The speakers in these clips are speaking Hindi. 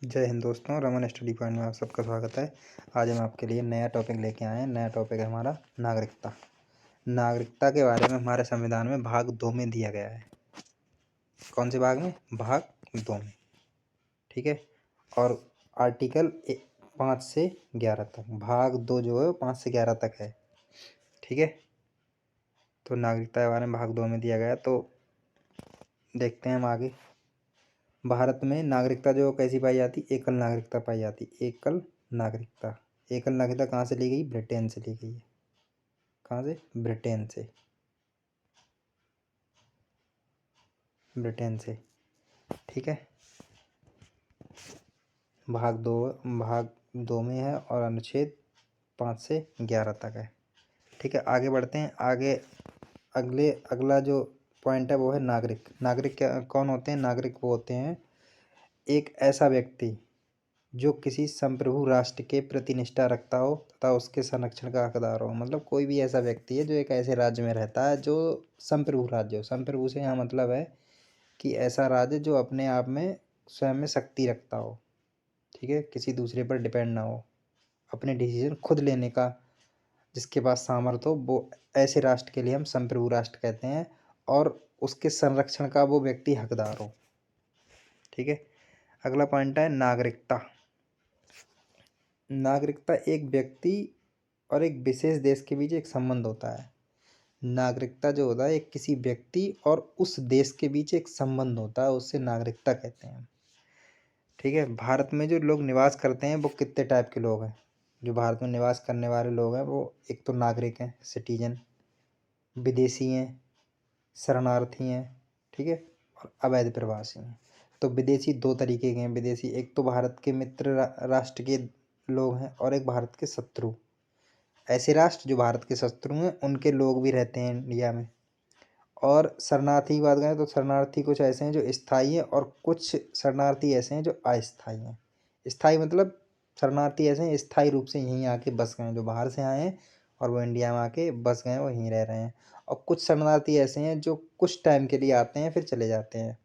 जय हिंद दोस्तों, रमन स्टडी पॉइंट में आप सबका स्वागत है। आज हम आपके लिए नया टॉपिक लेके आए हैं। नया टॉपिक है हमारा नागरिकता। नागरिकता के बारे में हमारे संविधान में भाग 2 में दिया गया है। कौन से भाग में? भाग 2 में। ठीक है। और आर्टिकल 5 से 11 तक। भाग 2 जो है 5 से 11 तक है। ठीक है। तो नागरिकता के बारे में भाग 2 में दिया गया। तो देखते हैं हम आगे। भारत में नागरिकता जो कैसी पाई जाती? एकल नागरिकता पाई जाती। एकल नागरिकता। एकल नागरिकता कहाँ से ली गई? ब्रिटेन से ली गई है। कहाँ से? ब्रिटेन से। ब्रिटेन से। ठीक है। भाग 2 में है और अनुच्छेद 5 से 11 तक है। ठीक है। आगे बढ़ते हैं। आगे अगला जो पॉइंट है वो है नागरिक। नागरिक क्या कौन होते हैं? नागरिक वो होते हैं एक ऐसा व्यक्ति जो किसी संप्रभु राष्ट्र के प्रति निष्ठा रखता हो तथा उसके संरक्षण का हकदार हो। मतलब कोई भी ऐसा व्यक्ति है जो एक ऐसे राज्य में रहता है जो संप्रभु राज्य हो। संप्रभु से यहाँ मतलब है कि ऐसा राज्य जो अपने आप में स्वयं में शक्ति रखता हो। ठीक है। किसी दूसरे पर डिपेंड ना हो, अपने डिसीजन खुद लेने का जिसके पास सामर्थ्य हो, वो ऐसे राष्ट्र के लिए हम संप्रभु राष्ट्र कहते हैं। और उसके संरक्षण का वो व्यक्ति हकदार हो। ठीक है। अगला पॉइंट है नागरिकता। नागरिकता एक व्यक्ति और एक विशेष देश के बीच एक संबंध होता है। नागरिकता जो होता है एक किसी व्यक्ति और उस देश के बीच एक संबंध होता है, उससे नागरिकता कहते हैं। ठीक है। भारत में जो लोग निवास करते हैं वो कितने टाइप के लोग हैं? जो भारत में निवास करने वाले लोग हैं वो एक तो नागरिक हैं, सिटीजन, विदेशी हैं, शरणार्थी हैं। ठीक है। और अवैध प्रवासी हैं। तो विदेशी दो तरीके के हैं। विदेशी एक तो भारत के मित्र राष्ट्र के लोग हैं और एक भारत के शत्रु। ऐसे राष्ट्र जो भारत के शत्रु हैं उनके लोग भी रहते हैं इंडिया में। और शरणार्थी की बात करें तो शरणार्थी कुछ ऐसे हैं जो स्थायी हैं और कुछ शरणार्थी ऐसे हैं जो अस्थायी हैं। स्थायी मतलब शरणार्थी ऐसे हैं स्थायी रूप से यहीं आके बस गए हैं, जो बाहर से आए हैं और वो इंडिया में आके बस गए हैं, वो यहीं रह रहे हैं। और कुछ शरणार्थी ऐसे हैं जो कुछ टाइम के लिए आते हैं फिर चले जाते हैं।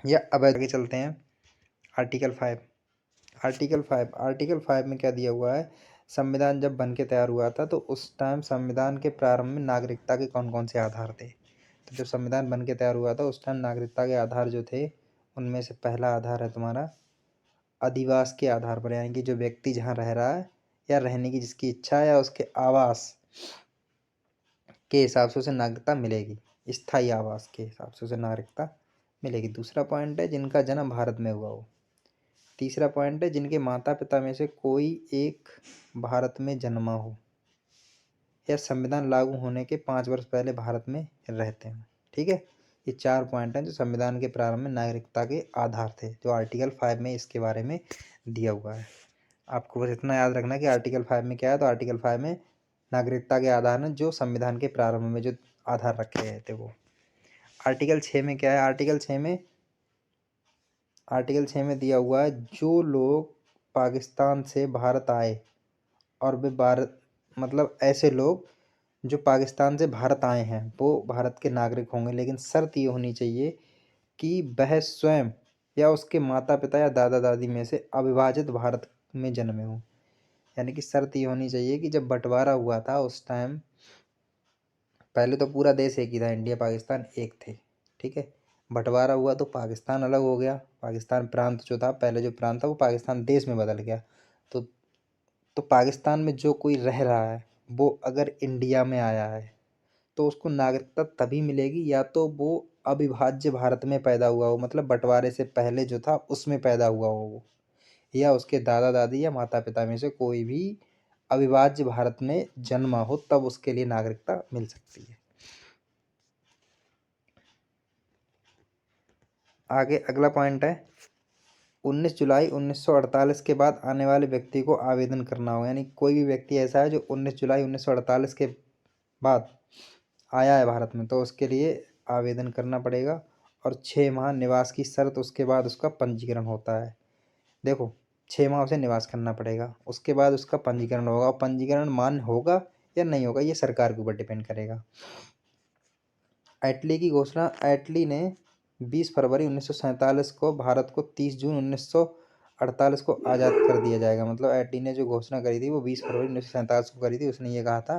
या अब आगे चलते हैं। आर्टिकल 5 में क्या दिया हुआ है? संविधान जब बन के तैयार हुआ था तो उस टाइम संविधान के प्रारंभ में नागरिकता के कौन कौन से आधार थे? तो जब संविधान बन के तैयार हुआ था उस टाइम नागरिकता के आधार जो थे उनमें से पहला आधार है तुम्हारा अधिवास के आधार पर, यानी कि जो व्यक्ति जहाँ रह रहा है या रहने की जिसकी इच्छा है या उसके आवास के हिसाब से उसे नागरिकता मिलेगी। स्थायी आवास के हिसाब से उसे नागरिकता मिलेगी। दूसरा पॉइंट है जिनका जन्म भारत में हुआ हो। तीसरा पॉइंट है जिनके माता पिता में से कोई एक भारत में जन्मा हो या संविधान लागू होने के 5 वर्ष पहले भारत में रहते हैं। ठीक है। ये 4 पॉइंट हैं जो संविधान के प्रारंभ में नागरिकता के आधार थे, जो आर्टिकल 5 में इसके बारे में दिया हुआ है। आपको बस इतना याद रखना कि आर्टिकल 5 में क्या है। तो आर्टिकल 5 में नागरिकता के आधार हैं जो संविधान के प्रारंभ में जो आधार रखे गए थे वो। आर्टिकल 6 में क्या है? आर्टिकल 6 में दिया हुआ है जो लोग पाकिस्तान से भारत आए और वे भारत मतलब ऐसे लोग जो पाकिस्तान से भारत आए हैं वो भारत के नागरिक होंगे, लेकिन शर्त ये होनी चाहिए कि वह स्वयं या उसके माता पिता या दादा दादी में से अविभाजित भारत में जन्मे हों। यानी कि शर्त ये होनी चाहिए कि जब बंटवारा हुआ था उस टाइम पहले तो पूरा देश एक ही था, इंडिया पाकिस्तान एक थे। ठीक है। बंटवारा हुआ तो पाकिस्तान अलग हो गया। पाकिस्तान प्रांत जो था, पहले जो प्रांत था वो पाकिस्तान देश में बदल गया। तो पाकिस्तान में जो कोई रह रहा है वो अगर इंडिया में आया है तो उसको नागरिकता तभी मिलेगी या तो वो अविभाज्य भारत में पैदा हुआ हो, मतलब बंटवारे से पहले जो था उसमें पैदा हुआ हो वो, या उसके दादा दादी या माता पिता में से कोई भी अविभाज्य भारत में जन्मा हो, तब उसके लिए नागरिकता मिल सकती है। आगे अगला पॉइंट है 19 जुलाई 1948 के बाद आने वाले व्यक्ति को आवेदन करना होगा। यानी कोई भी व्यक्ति ऐसा है जो 19 जुलाई 1948 के बाद आया है भारत में तो उसके लिए आवेदन करना पड़ेगा। और 6 माह निवास की शर्त, उसके बाद उसका पंजीकरण होता है। देखो 6 माह उसे निवास करना पड़ेगा, उसके बाद उसका पंजीकरण होगा। और पंजीकरण मान्य होगा या नहीं होगा ये सरकार के ऊपर डिपेंड करेगा। एटली ने 20 फरवरी 1947 को भारत को 30 जून 1948 को आज़ाद कर दिया जाएगा। मतलब एटली ने जो घोषणा करी थी वो 20 फरवरी 1947 को करी थी। उसने ये कहा था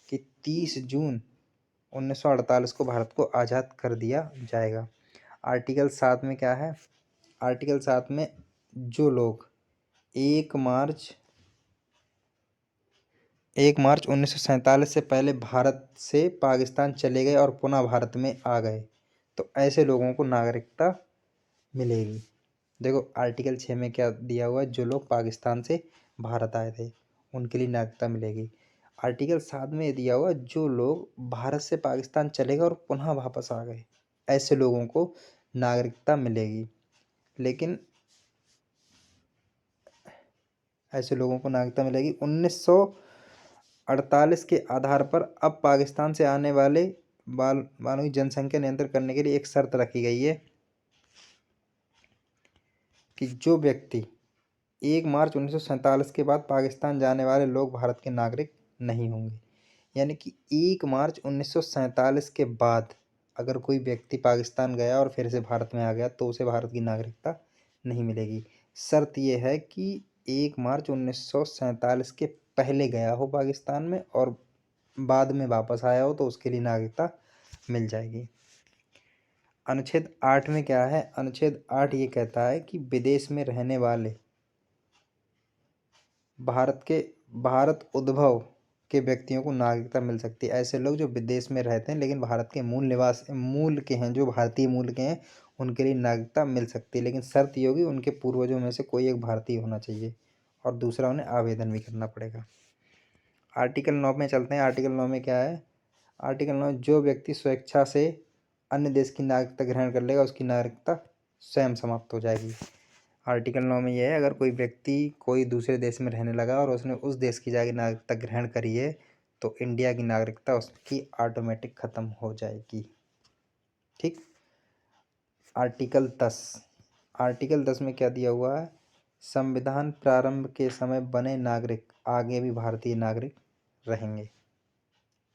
कि 30 जून 1948 को भारत को आज़ाद कर दिया जाएगा। आर्टिकल 7 में क्या है? आर्टिकल 7 में जो लोग 1 मार्च 1947 से पहले भारत से पाकिस्तान चले गए और पुनः भारत में आ गए, तो ऐसे लोगों को नागरिकता मिलेगी। देखो आर्टिकल 6 में क्या दिया हुआ है, जो लोग पाकिस्तान से भारत आए थे उनके लिए नागरिकता मिलेगी। आर्टिकल 7 में ये दिया हुआ है, जो लोग भारत से पाकिस्तान चले गए और पुनः वापस आ गए, ऐसे लोगों को नागरिकता मिलेगी। लेकिन ऐसे लोगों को नागरिकता मिलेगी 1948 के आधार पर। अब पाकिस्तान से आने वाले वालों की जनसंख्या नियंत्रण करने के लिए एक शर्त रखी गई है कि जो व्यक्ति 1 मार्च 1947 के बाद पाकिस्तान जाने वाले लोग भारत के नागरिक नहीं होंगे। यानी कि 1 मार्च 1947 के बाद अगर कोई व्यक्ति पाकिस्तान गया और फिर से भारत में आ गया तो उसे भारत की नागरिकता नहीं मिलेगी। शर्त यह है कि 1 मार्च 1947 के पहले गया हो पाकिस्तान में और बाद में वापस आया हो तो उसके लिए नागरिकता मिल जाएगी। अनुच्छेद 8 में क्या है? अनुच्छेद 8 ये कहता है कि विदेश में रहने वाले भारत उद्भव के व्यक्तियों को नागरिकता मिल सकती है। ऐसे लोग जो विदेश में रहते हैं लेकिन भारत के मूल के हैं, जो भारतीय मूल के हैं, उनके लिए नागरिकता मिल सकती है। लेकिन शर्त ये होगी उनके पूर्वजों में से कोई एक भारतीय होना चाहिए और दूसरा उन्हें आवेदन भी करना पड़ेगा। आर्टिकल 9 में चलते हैं। आर्टिकल 9 में क्या है? आर्टिकल 9, जो व्यक्ति स्वेच्छा से अन्य देश की नागरिकता ग्रहण कर लेगा उसकी नागरिकता स्वयं समाप्त हो जाएगी। आर्टिकल 9 में यह है, अगर कोई व्यक्ति कोई दूसरे देश में रहने लगा और उसने उस देश की जाके नागरिकता ग्रहण करी है तो इंडिया की नागरिकता उसकी ऑटोमेटिक ख़त्म हो जाएगी। ठीक। आर्टिकल 10। आर्टिकल 10 में क्या दिया हुआ है? संविधान प्रारंभ के समय बने नागरिक आगे भी भारतीय नागरिक रहेंगे।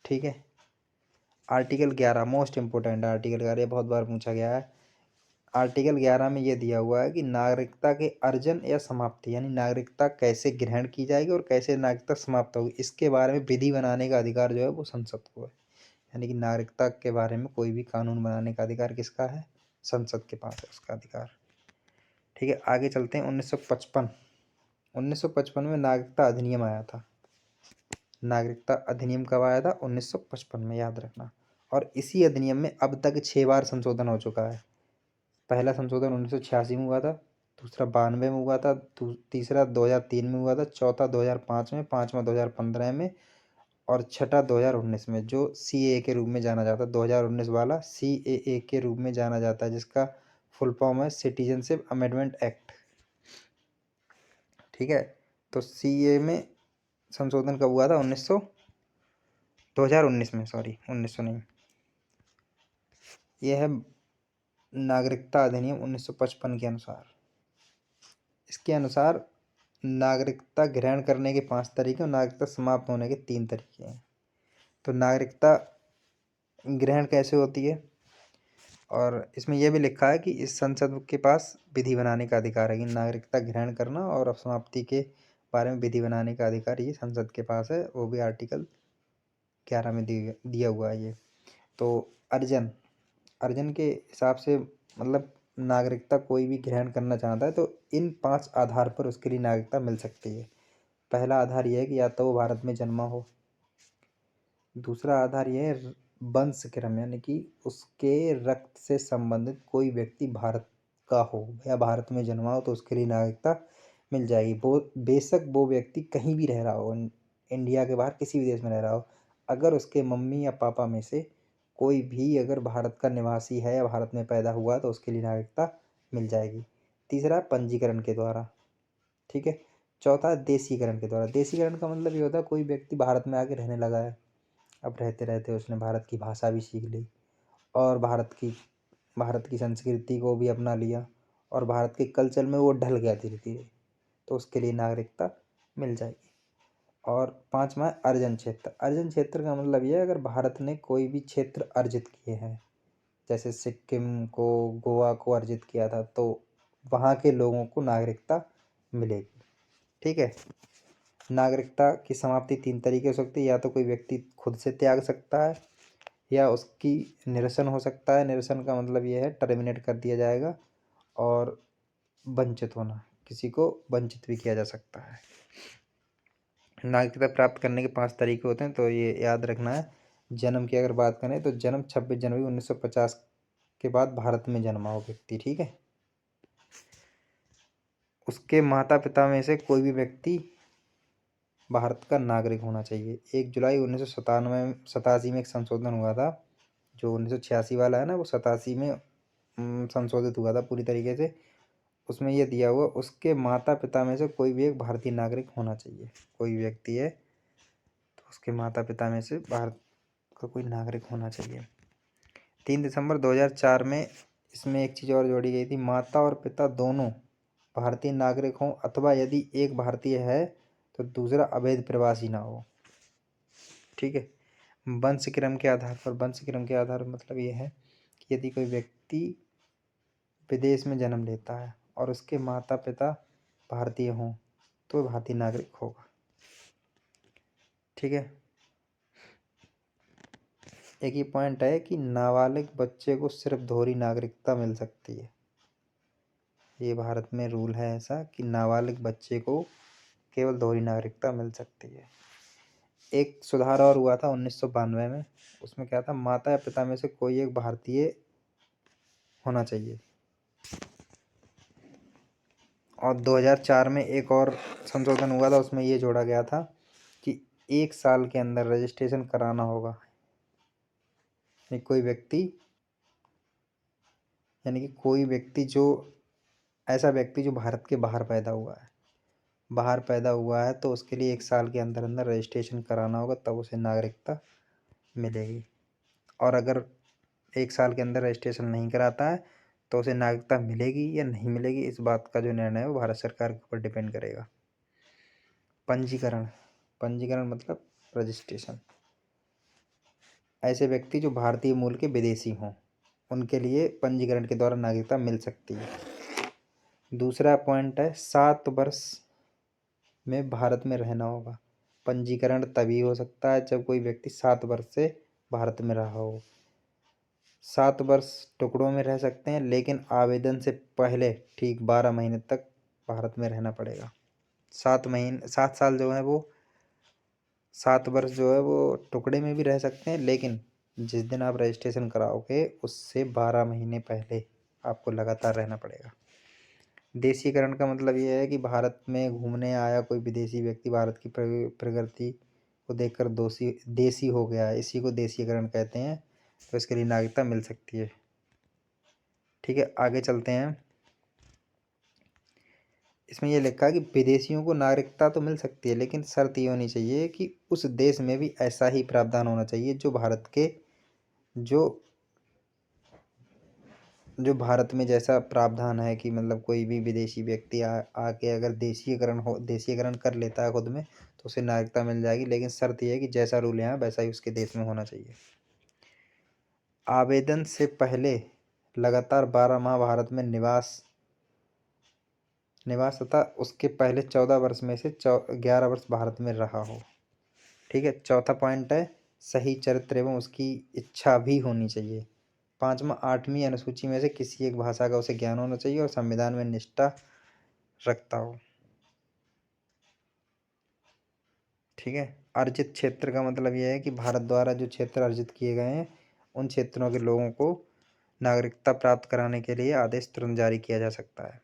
ठीक है। आर्टिकल 11 मोस्ट इम्पोर्टेंट है। आर्टिकल 11 ये बहुत बार पूछा गया है। आर्टिकल 11 में ये दिया हुआ है कि नागरिकता के अर्जन या समाप्ति, यानी नागरिकता कैसे ग्रहण की जाएगी और कैसे नागरिकता समाप्त होगी, इसके बारे में विधि बनाने का अधिकार जो है वो संसद को है। यानी कि नागरिकता के बारे में कोई भी कानून बनाने का अधिकार किसका है? संसद के पास है उसका अधिकार। ठीक है, आगे चलते हैं। 1955। 1955 में नागरिकता अधिनियम आया था। नागरिकता अधिनियम कब आया था? 1955 में, याद रखना। और इसी अधिनियम में अब तक 6 बार संशोधन हो चुका है। पहला संशोधन 1986 में हुआ था, दूसरा 92 में हुआ था, तीसरा 2003 में हुआ था, चौथा 2005 में, पाँचवा 2015 में और छठा 2019 में, जो CAA के रूप में जाना जाता है। 2019 वाला CAA के रूप में जाना जाता है, जिसका फुल फॉर्म है सिटीजनशिप अमेंडमेंट एक्ट। ठीक है, तो CAA में संशोधन कब हुआ था? 2019 में, सॉरी 1900 नहीं। यह है नागरिकता अधिनियम 1955 के अनुसार। इसके अनुसार नागरिकता ग्रहण करने के 5 तरीके और नागरिकता समाप्त होने के 3 तरीके हैं। तो नागरिकता ग्रहण कैसे होती है? और इसमें यह भी लिखा है कि इस संसद के पास विधि बनाने का अधिकार है कि नागरिकता ग्रहण करना और समाप्ति के बारे में विधि बनाने का अधिकार ये संसद के पास है, वो भी आर्टिकल 11 में दिया हुआ है ये। तो अर्जन के हिसाब से, मतलब नागरिकता कोई भी ग्रहण करना चाहता है तो इन 5 आधार पर उसके लिए नागरिकता मिल सकती है। पहला आधार यह है कि या तो वो भारत में जन्मा हो। दूसरा आधार यह है वंश क्रम, यानी कि उसके रक्त से संबंधित कोई व्यक्ति भारत का हो या भारत में जन्मा हो तो उसके लिए नागरिकता मिल जाएगी। वो बेशक वो व्यक्ति कहीं भी रह रहा हो, इंडिया के बाहर किसी भी देश में रह रहा हो, अगर उसके मम्मी या पापा में से कोई भी अगर भारत का निवासी है या भारत में पैदा हुआ तो उसके लिए नागरिकता मिल जाएगी। तीसरा पंजीकरण के द्वारा। ठीक है। चौथा देशीकरण के द्वारा। देशीकरण का मतलब ये होता है कोई व्यक्ति भारत में आके रहने लगा है, अब रहते रहते उसने भारत की भाषा भी सीख ली और भारत की संस्कृति को भी अपना लिया और भारत के कल्चर में वो ढल गया धीरे धीरे, तो उसके लिए नागरिकता मिल जाएगी। और पांचवा है अर्जन क्षेत्र। अर्जन क्षेत्र का मतलब ये है अगर भारत ने कोई भी क्षेत्र अर्जित किए हैं, जैसे सिक्किम को, गोवा को अर्जित किया था, तो वहाँ के लोगों को नागरिकता मिलेगी। ठीक है। नागरिकता की समाप्ति 3 तरीके से हो सकती है, या तो कोई व्यक्ति खुद से त्याग सकता है, या उसकी निरसन हो सकता है। निरसन का मतलब ये है टर्मिनेट कर दिया जाएगा, और वंचित होना, किसी को वंचित भी किया जा सकता है। नागरिकता प्राप्त करने के 5 तरीके होते हैं, तो ये याद रखना है। जन्म की अगर बात करें तो जन्म 26 जनवरी 1950 के बाद भारत में जन्मा हो व्यक्ति। ठीक है। उसके माता पिता में से कोई भी व्यक्ति भारत का नागरिक होना चाहिए। 1 जुलाई 1987 में एक संशोधन हुआ था, जो 1986 वाला है ना, वो 87 में संशोधित हुआ था पूरी तरीके से। उसमें यह दिया हुआ, उसके माता पिता में से कोई भी एक भारतीय नागरिक होना चाहिए। कोई व्यक्ति है तो उसके माता पिता में से भारत का कोई नागरिक होना चाहिए। 3 दिसंबर 2004 में इसमें एक चीज़ और जोड़ी गई थी, माता और पिता दोनों भारतीय नागरिक हों, अथवा यदि एक भारतीय है तो दूसरा अवैध प्रवासी ना हो। ठीक है। वंश क्रम के आधार पर, वंश क्रम के आधार पर मतलब ये है कि यदि कोई व्यक्ति विदेश में जन्म लेता है और उसके माता पिता भारतीय हों तो भारतीय नागरिक होगा। ठीक है। एक ही पॉइंट है कि नाबालिग बच्चे को सिर्फ दोहरी नागरिकता मिल सकती है। ये भारत में रूल है ऐसा कि नाबालिग बच्चे को केवल दोहरी नागरिकता मिल सकती है। एक सुधार और हुआ था 1992 में। उसमें क्या था, माता या पिता में से कोई एक भारतीय होना चाहिए। और 2004 में एक और संशोधन हुआ था, उसमें ये जोड़ा गया था कि 1 साल के अंदर रजिस्ट्रेशन कराना होगा। यानी कि कोई व्यक्ति जो, ऐसा व्यक्ति जो भारत के बाहर पैदा हुआ है, तो उसके लिए 1 साल के अंदर अंदर रजिस्ट्रेशन कराना होगा, तब उसे नागरिकता मिलेगी। और अगर 1 साल के अंदर रजिस्ट्रेशन नहीं कराता है तो उसे नागरिकता मिलेगी या नहीं मिलेगी, इस बात का जो निर्णय है वो भारत सरकार के ऊपर डिपेंड करेगा। पंजीकरण, पंजीकरण मतलब रजिस्ट्रेशन। ऐसे व्यक्ति जो भारतीय मूल के विदेशी हों उनके लिए पंजीकरण के द्वारा नागरिकता मिल सकती है। दूसरा पॉइंट है 7 वर्ष में भारत में रहना होगा। पंजीकरण तभी हो सकता है जब कोई व्यक्ति 7 वर्ष से भारत में रहा हो। 7 वर्ष टुकड़ों में रह सकते हैं, लेकिन आवेदन से पहले ठीक 12 महीने तक भारत में रहना पड़ेगा। 7 साल जो है वो, 7 वर्ष जो है वो टुकड़े में भी रह सकते हैं, लेकिन जिस दिन आप रजिस्ट्रेशन कराओगे उससे 12 महीने पहले आपको लगातार रहना पड़ेगा। देशीकरण का मतलब ये है कि भारत में घूमने आया कोई विदेशी व्यक्ति भारत की प्रगति को देखकर देशी हो गया है, इसी को देशीकरण कहते हैं। तो इसके लिए नागरिकता मिल सकती है। ठीक है, आगे चलते हैं। इसमें यह लिखा है कि विदेशियों को नागरिकता तो मिल सकती है, लेकिन शर्त ये होनी चाहिए कि उस देश में भी ऐसा ही प्रावधान होना चाहिए जो भारत में जैसा प्रावधान है, कि मतलब कोई भी विदेशी व्यक्ति आके अगर देशीकरण कर लेता है खुद में तो उसे नागरिकता मिल जाएगी, लेकिन शर्त यह है कि जैसा रूल है वैसा ही उसके देश में होना चाहिए। आवेदन से पहले लगातार 12 माह भारत में निवास तथा उसके पहले 14 वर्ष में से 11 वर्ष भारत में रहा हो। ठीक है। चौथा पॉइंट है सही चरित्र एवं उसकी इच्छा भी होनी चाहिए। 5वां 8वीं अनुसूची में से किसी एक भाषा का उसे ज्ञान होना चाहिए और संविधान में निष्ठा रखता हो। ठीक है। अर्जित क्षेत्र का मतलब यह है कि भारत द्वारा जो क्षेत्र अर्जित किए गए हैं उन क्षेत्रों के लोगों को नागरिकता प्राप्त कराने के लिए आदेश तुरंत जारी किया जा सकता है।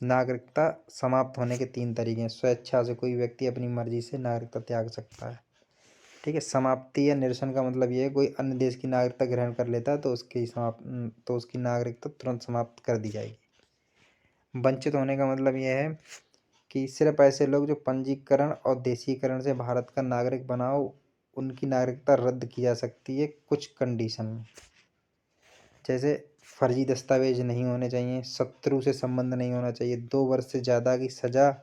नागरिकता समाप्त होने के 3 तरीके हैं। स्वेच्छा से कोई व्यक्ति अपनी मर्जी से नागरिकता त्याग सकता है। ठीक है। समाप्ति या निरसन का मतलब ये है कोई अन्य देश की नागरिकता ग्रहण कर लेता है तो उसकी नागरिकता तुरंत समाप्त कर दी जाएगी। वंचित होने का मतलब ये है कि सिर्फ ऐसे लोग जो पंजीकरण और देशीकरण से भारत का नागरिक बनाओ, उनकी नागरिकता रद्द की जा सकती है कुछ कंडीशन में। जैसे फर्जी दस्तावेज नहीं होने चाहिए, शत्रु से संबंध नहीं होना चाहिए, 2 वर्ष से ज़्यादा की सज़ा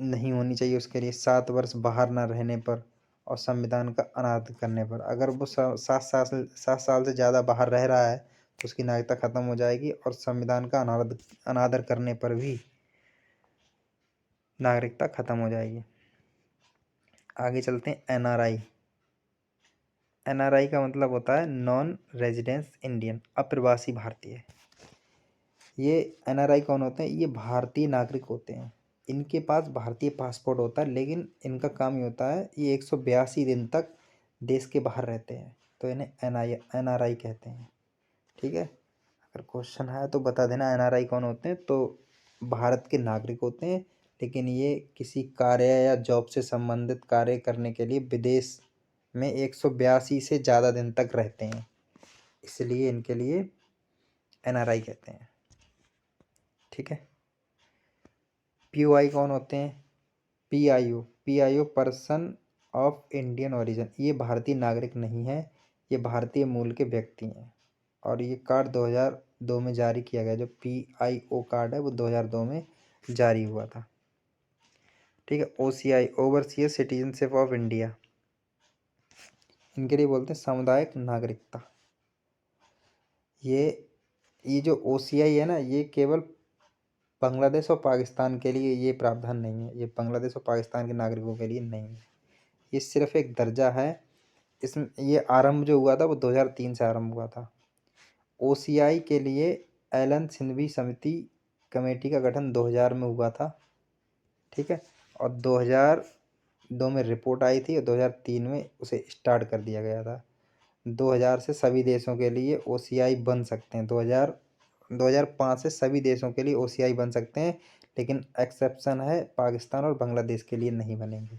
नहीं होनी चाहिए उसके लिए, 7 वर्ष बाहर ना रहने पर और संविधान का अनादर करने पर। अगर वो 7 साल से ज़्यादा बाहर रह रहा है उसकी नागरिकता खत्म हो जाएगी और संविधान का अनादर करने पर भी नागरिकता खत्म हो जाएगी। आगे चलते हैं एनआरआई। एनआरआई का मतलब होता है नॉन रेजिडेंस इंडियन, अप्रवासी भारतीय। ये एनआरआई कौन होते हैं? ये भारतीय नागरिक होते हैं, इनके पास भारतीय पासपोर्ट होता है, लेकिन इनका काम ये होता है ये 182 दिन तक देश के बाहर रहते हैं, तो इन्हें एनआरआई कहते हैं। ठीक है, अगर क्वेश्चन है तो बता देना एनआरआई कौन होते हैं। तो भारत के नागरिक होते हैं, लेकिन ये किसी कार्य या जॉब से संबंधित कार्य करने के लिए विदेश में 182 से ज़्यादा दिन तक रहते हैं, इसलिए इनके लिए एनआरआई कहते हैं। ठीक है, पीओआई कौन होते हैं? PIO person of Indian origin, ये भारतीय नागरिक नहीं है, ये भारतीय मूल के व्यक्ति हैं। और ये कार्ड 2002 में जारी किया गया, जो पीआईओ कार्ड है वो 2002 में जारी हुआ था। ठीक है, OCI overseer citizenship of India, इनके लिए बोलते हैं सामुदायिक नागरिकता। ये जो ओसीआई है ना, ये केवल बांग्लादेश और पाकिस्तान के लिए ये प्रावधान नहीं है, ये बांग्लादेश और पाकिस्तान के नागरिकों के लिए नहीं है, ये सिर्फ एक दर्जा है। इसमें ये आरंभ जो हुआ था वो 2003 से आरंभ हुआ था। ओसीआई के लिए एलन सिंघवी समिति कमेटी का गठन 2000 में हुआ था। ठीक है, और 2002 में रिपोर्ट आई थी और 2003 में उसे स्टार्ट कर दिया गया था। 2000 से सभी देशों के लिए ओसीआई बन सकते हैं, 2005 से सभी देशों के लिए ओसीआई बन सकते हैं, लेकिन एक्सेप्शन है पाकिस्तान और बांग्लादेश के लिए नहीं बनेंगे।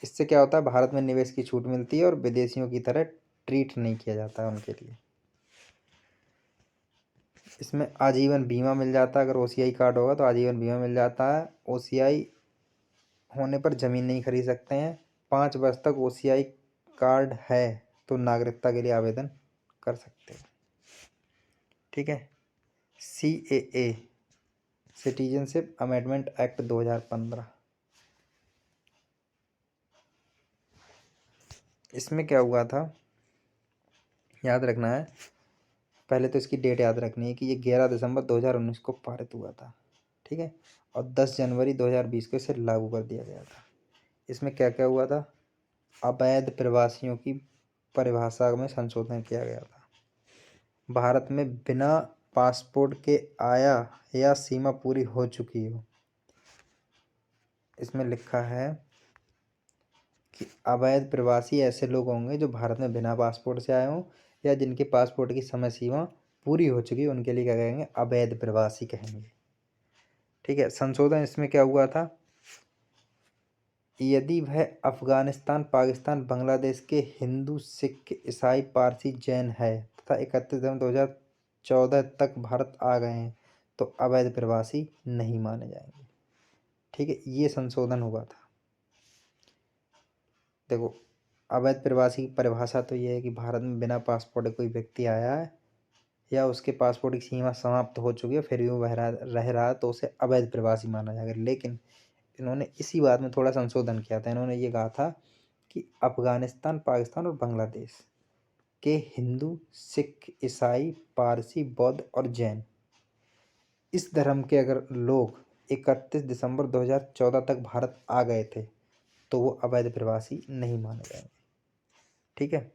इससे क्या होता है, भारत में निवेश की छूट मिलती है और विदेशियों की तरह ट्रीट नहीं किया जाता है उनके लिए। इसमें आजीवन बीमा मिल जाता है, अगर ओसीआई कार्ड होगा तो आजीवन बीमा मिल जाता है। ओसीआई होने पर ज़मीन नहीं खरीद सकते हैं। 5 वर्ष तक ओसीआई कार्ड है तो नागरिकता के लिए आवेदन कर सकते हैं। ठीक है, CAA सिटीजनशिप अमेंडमेंट एक्ट 2015, इसमें क्या हुआ था याद रखना है। पहले तो इसकी डेट याद रखनी है कि ये 11 दिसंबर 2019 को पारित हुआ था। ठीक है, और 10 जनवरी 2020 को इसे लागू कर दिया गया था। इसमें क्या क्या हुआ था? अवैध प्रवासियों की परिभाषा में संशोधन किया गया था। भारत में बिना पासपोर्ट के आया या सीमा पूरी हो चुकी हो, इसमें लिखा है कि अवैध प्रवासी ऐसे लोग होंगे जो भारत में बिना पासपोर्ट से आए हों या जिनके पासपोर्ट की समय सीमा पूरी हो चुकी है, उनके लिए क्या कहेंगे? अवैध प्रवासी कहेंगे। ठीक है, संशोधन इसमें क्या हुआ था? यदि वह अफगानिस्तान, पाकिस्तान, बांग्लादेश के हिंदू, सिख, ईसाई, पारसी, जैन है तथा 31 दिसंबर 2014 तक भारत आ गए हैं तो अवैध प्रवासी नहीं माने जाएंगे। ठीक है, ये संशोधन हुआ था। देखो, अवैध प्रवासी की परिभाषा तो ये है कि भारत में बिना पासपोर्ट के कोई व्यक्ति आया है या उसके पासपोर्ट की सीमा समाप्त हो चुकी है फिर भी वह रह रहा है तो उसे अवैध प्रवासी माना जाएगा। लेकिन इन्होंने इसी बात में थोड़ा संशोधन किया था। इन्होंने ये कहा था कि अफगानिस्तान, पाकिस्तान और बांग्लादेश के हिंदू, सिख, ईसाई, पारसी, बौद्ध और जैन, इस धर्म के अगर लोग 31 दिसंबर 2014 तक भारत आ गए थे तो वो अवैध प्रवासी नहीं माने जाएंगे। ठीक है,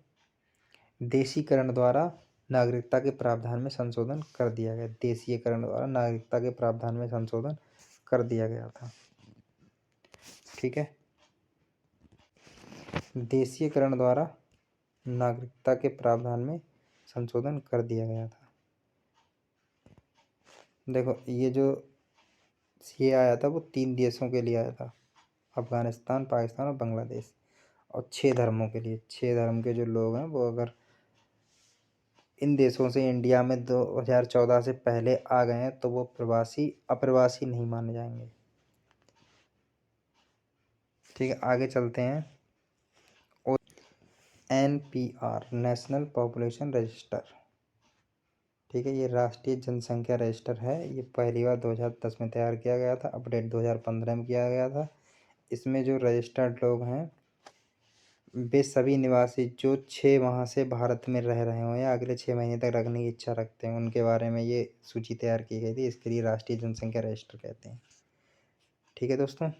देशीकरण द्वारा नागरिकता के प्रावधान में संशोधन कर दिया गया। देशीकरण द्वारा नागरिकता के प्रावधान में संशोधन कर दिया गया था। ठीक है, देशीकरण द्वारा नागरिकता के प्रावधान में संशोधन कर दिया गया था। देखो, ये जो ये आया था वो 3 देशों के लिए आया था, अफगानिस्तान, पाकिस्तान और बांग्लादेश, और 6 धर्मों के लिए। 6 धर्म के जो लोग हैं वो अगर इन देशों से इंडिया में 2014 से पहले आ गए हैं तो वो अप्रवासी नहीं माने जाएंगे। ठीक है, आगे चलते हैं। NPR national population register. ठीक है, ये राष्ट्रीय जनसंख्या रजिस्टर है। ये पहली बार 2010 में तैयार किया गया था, अपडेट 2015 में किया गया था। इसमें जो रजिस्टर्ड लोग हैं वे सभी निवासी जो 6 माह से भारत में रह रहे हों या अगले 6 महीने तक रखने की इच्छा रखते हैं, उनके बारे में ये सूची तैयार की गई थी। इसके लिए राष्ट्रीय जनसंख्या रजिस्टर कहते हैं। ठीक है दोस्तों,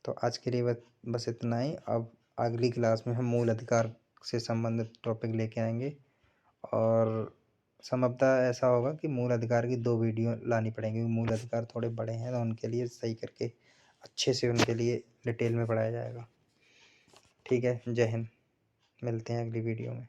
तो आज के लिए बस इतना ही। अब अगली क्लास में हम मूल अधिकार से संबंधित टॉपिक लेके आएंगे, और संभवतः ऐसा होगा कि मूल अधिकार की 2 वीडियो लानी पड़ेंगी। मूल अधिकार थोड़े बड़े हैं, तो उनके लिए सही करके अच्छे से उनके लिए डिटेल में पढ़ाया जाएगा। ठीक है, जय हिंद। मिलते हैं अगली वीडियो में।